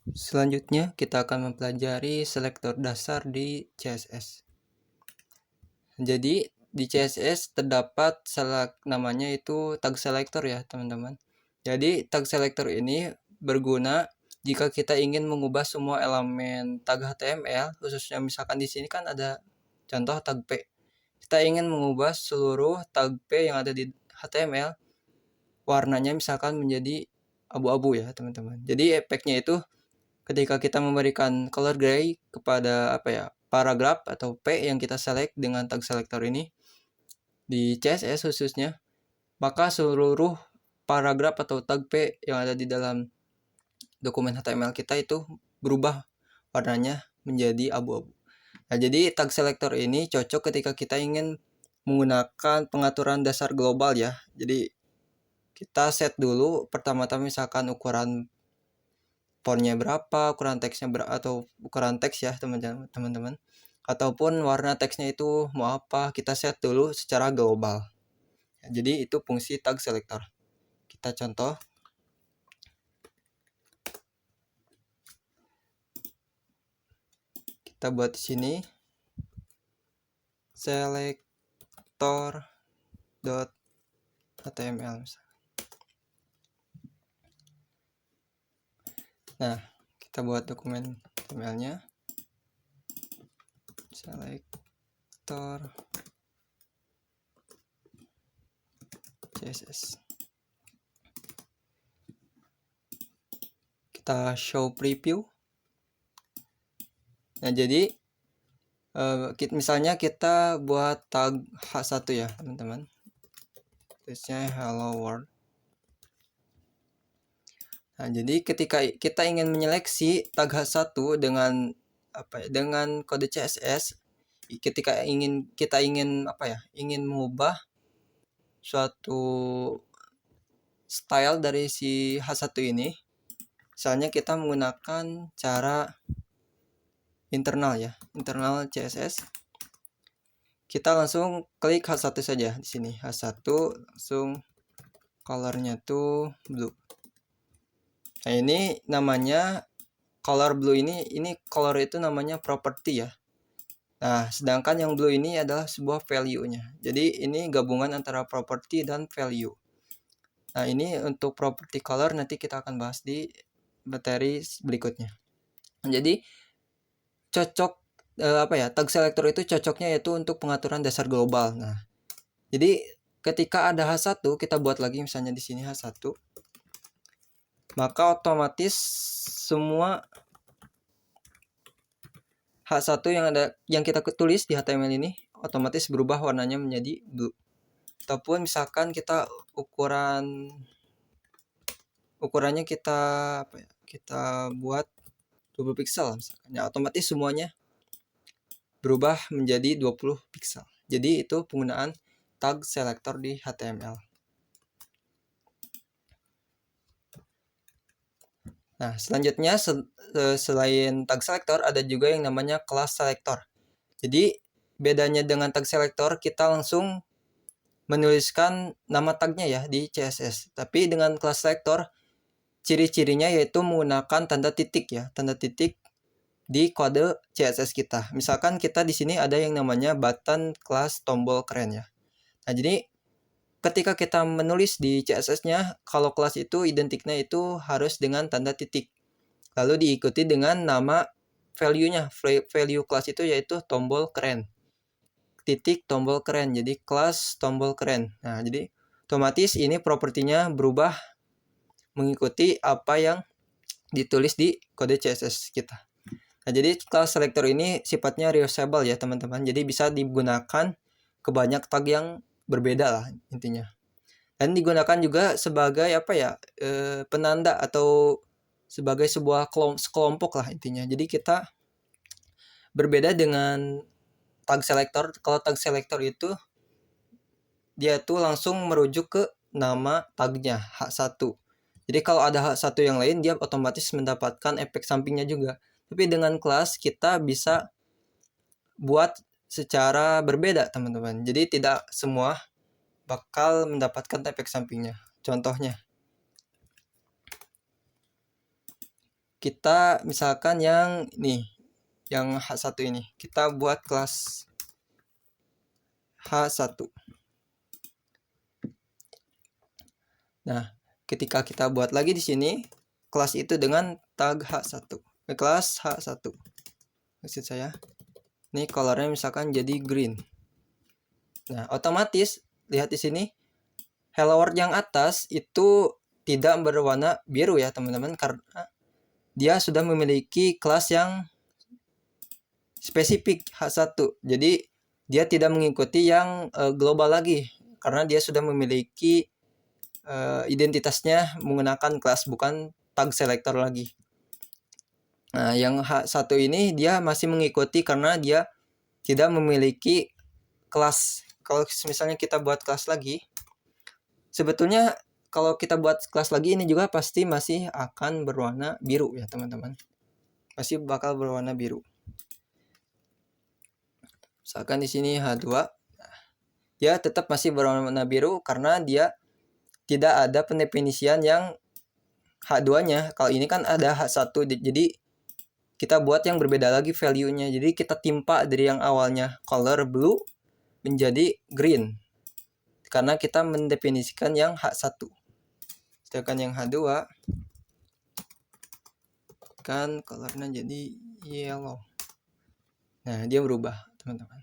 Selanjutnya kita akan mempelajari selektor dasar di CSS. Jadi di CSS terdapat namanya itu tag selector ya teman-teman. Jadi tag selector ini berguna jika kita ingin mengubah semua elemen tag HTML, khususnya misalkan di sini kan ada contoh tag P. Kita ingin mengubah seluruh tag P yang ada di HTML warnanya misalkan menjadi abu-abu ya teman-teman. Jadi efeknya itu ketika kita memberikan color gray kepada paragraf atau P yang kita select dengan tag selector ini di CSS khususnya, maka seluruh paragraf atau tag P yang ada di dalam dokumen HTML kita itu berubah warnanya menjadi abu-abu. Nah, jadi tag selector ini cocok ketika kita ingin menggunakan pengaturan dasar global ya. Jadi kita set dulu pertama-tama misalkan ukuran fontnya berapa, ukuran teksnya berapa, atau ukuran teks ya teman-teman. Ataupun warna teksnya itu mau apa, kita set dulu secara global. Jadi itu fungsi tag selector. Kita contoh. Kita buat di sini selector.html misalnya. Nah, kita buat dokumen HTML-nya. Selector CSS. Kita show preview. Nah, jadi misalnya kita buat tag H1 ya, teman-teman. Tulisnya hello world. Nah, jadi ketika kita ingin menyeleksi tag H1 dengan dengan kode CSS, ketika kita ingin mengubah suatu style dari si H1 ini, misalnya kita menggunakan cara internal ya, internal CSS. Kita langsung klik H1 saja di sini. H1 langsung colornya tuh blue. Nah, ini namanya color blue ini color itu namanya property ya. Nah, sedangkan yang blue ini adalah sebuah value-nya. Jadi ini gabungan antara property dan value. Nah, ini untuk property color nanti kita akan bahas di materi berikutnya. Jadi cocok tag selector itu cocoknya yaitu untuk pengaturan dasar global. Nah, jadi ketika ada H1 kita buat lagi misalnya di sini H1, maka otomatis semua H1 yang kita tulis di HTML ini otomatis berubah warnanya menjadi blue. Ataupun misalkan kita ukurannya kita buat 20 pixel misalkan. Ya, otomatis semuanya berubah menjadi 20 pixel. Jadi itu penggunaan tag selector di HTML. Nah, selanjutnya selain tag selector ada juga yang namanya class selector. Jadi bedanya dengan tag selector, kita langsung menuliskan nama tagnya ya di CSS. Tapi dengan class selector ciri-cirinya yaitu menggunakan tanda titik ya, tanda titik di kode CSS kita. Misalkan kita di sini ada yang namanya button class tombol keren ya. Nah, jadi ketika kita menulis di CSS-nya, kalau kelas itu identiknya itu harus dengan tanda titik. Lalu diikuti dengan nama value-nya. Value kelas itu yaitu tombol keren. Titik tombol keren. Jadi kelas tombol keren. Nah, jadi otomatis ini propertinya berubah mengikuti apa yang ditulis di kode CSS kita. Nah, jadi class selector ini sifatnya reusable ya, teman-teman. Jadi bisa digunakan ke banyak tag yang berbeda lah intinya. Dan digunakan juga sebagai penanda atau sebagai sebuah kelompok lah intinya. Jadi kita berbeda dengan tag selector. Kalau tag selector itu dia tuh langsung merujuk ke nama tagnya H1. Jadi kalau ada H1 yang lain dia otomatis mendapatkan efek sampingnya juga. Tapi dengan kelas kita bisa buat secara berbeda, teman-teman. Jadi tidak semua bakal mendapatkan efek sampingnya. Contohnya kita misalkan yang nih, yang H1 ini, kita buat kelas H1. Nah, ketika kita buat lagi di sini kelas itu dengan tag H1. Kelas H1. Maksud saya, ini colornya misalkan jadi green. Nah, otomatis lihat di sini hello world yang atas itu tidak berwarna biru ya, teman-teman, karena dia sudah memiliki kelas yang spesifik H1. Jadi dia tidak mengikuti yang global lagi karena dia sudah memiliki identitasnya menggunakan kelas, bukan tag selector lagi. Nah, yang H1 ini dia masih mengikuti karena dia tidak memiliki kelas. Kalau misalnya kita buat kelas lagi, sebetulnya kalau kita buat kelas lagi ini juga pasti masih akan berwarna biru ya, teman-teman. Masih bakal berwarna biru. Misalkan di sini H2, dia tetap masih berwarna biru karena dia tidak ada pendefinisian yang H2-nya. Kalau ini kan ada H1, jadi kita buat yang berbeda lagi value-nya. Jadi kita timpa dari yang awalnya color blue menjadi green, karena kita mendefinisikan yang H1. Sedangkan yang H2 kan colornya jadi yellow. Nah, dia berubah, teman-teman.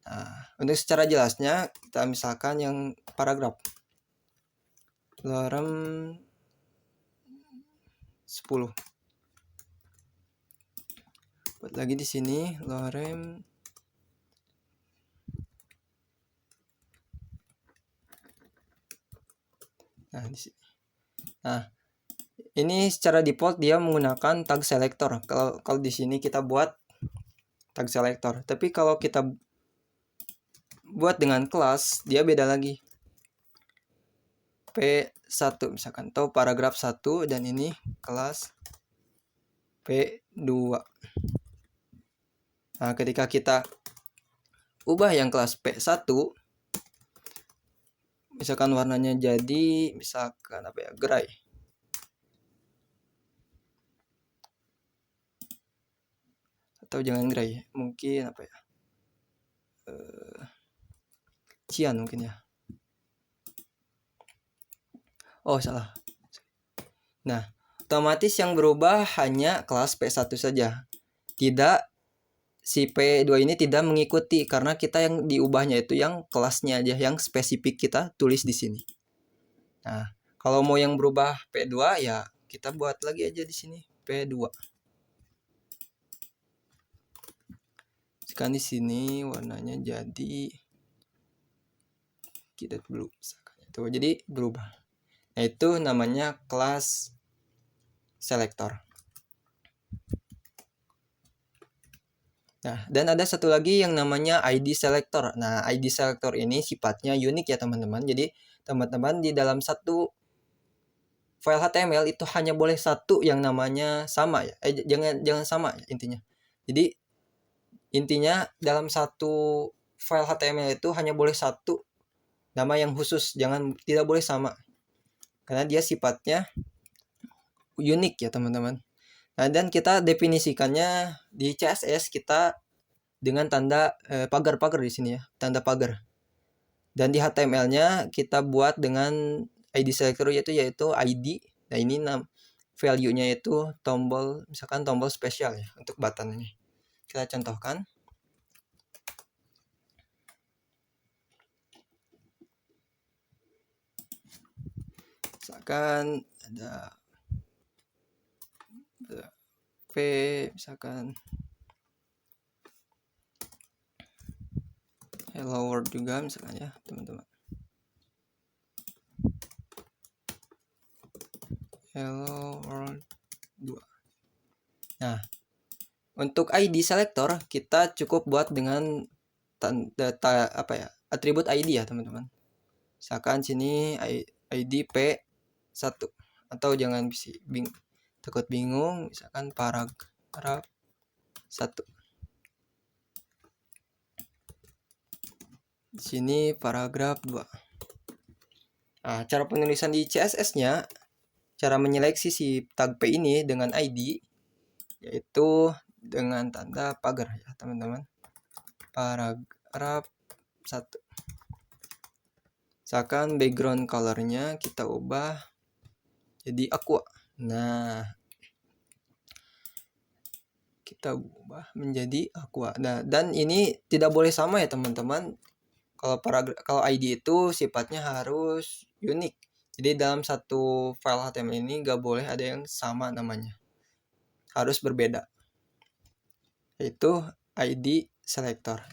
Nah, untuk secara jelasnya kita misalkan yang paragraf lorem 10. Buat lagi di sini lorem. Nah, di sini. Nah, ini secara default dia menggunakan tag selector. Kalau di sini kita buat tag selector. Tapi kalau kita buat dengan kelas, dia beda lagi. P1 misalkan, atau paragraf 1, dan ini kelas P2. Nah, ketika kita ubah yang kelas P1, misalkan warnanya jadi misalkan apa ya, gray. Atau jangan gray, mungkin apa ya? Cian mungkin ya. Oh, salah. Nah, otomatis yang berubah hanya kelas P1 saja. Tidak, si P2 ini tidak mengikuti karena kita yang diubahnya itu yang kelasnya aja, yang spesifik kita tulis di sini. Nah, kalau mau yang berubah P2 ya kita buat lagi aja di sini P2. Sekarang di sini warnanya jadi kita blue misalkan. Itu jadi berubah. Nah, itu namanya kelas selector. Nah, dan ada satu lagi yang namanya ID selector. Nah, ID selector ini sifatnya unik ya, teman-teman. Jadi, teman-teman di dalam satu file HTML itu hanya boleh satu yang namanya sama ya. Jangan sama ya, intinya. Jadi, intinya dalam satu file HTML itu hanya boleh satu nama yang khusus, tidak boleh sama. Karena dia sifatnya unik ya, teman-teman. Nah, dan kita definisikannya di CSS kita dengan tanda pagar-pagar di sini ya, tanda pagar. Dan di HTML-nya kita buat dengan ID selector yaitu ID. Nah, ini value-nya itu tombol, misalkan tombol spesial ya untuk button ini. Kita contohkan. Misalkan ada P, misalkan hello world juga misalkan ya, teman-teman. Hello world 2. Nah, untuk ID selector kita cukup buat dengan data apa ya, atribut ID ya, teman-teman. Misalkan sini ID P1, atau jangan takut bingung, misalkan paragraf 1. Di sini paragraf 2. Nah, cara penulisan di CSS-nya cara menyeleksi si tag P ini dengan ID, yaitu dengan tanda pagar ya teman-teman. Paragraf 1. Misalkan background colornya kita ubah jadi aqua. Nah, kita ubah menjadi aqua. Nah, dan ini tidak boleh sama ya teman-teman. Kalau ID itu sifatnya harus unik. Jadi dalam satu file HTML ini nggak boleh ada yang sama namanya. Harus berbeda. Yaitu ID selector.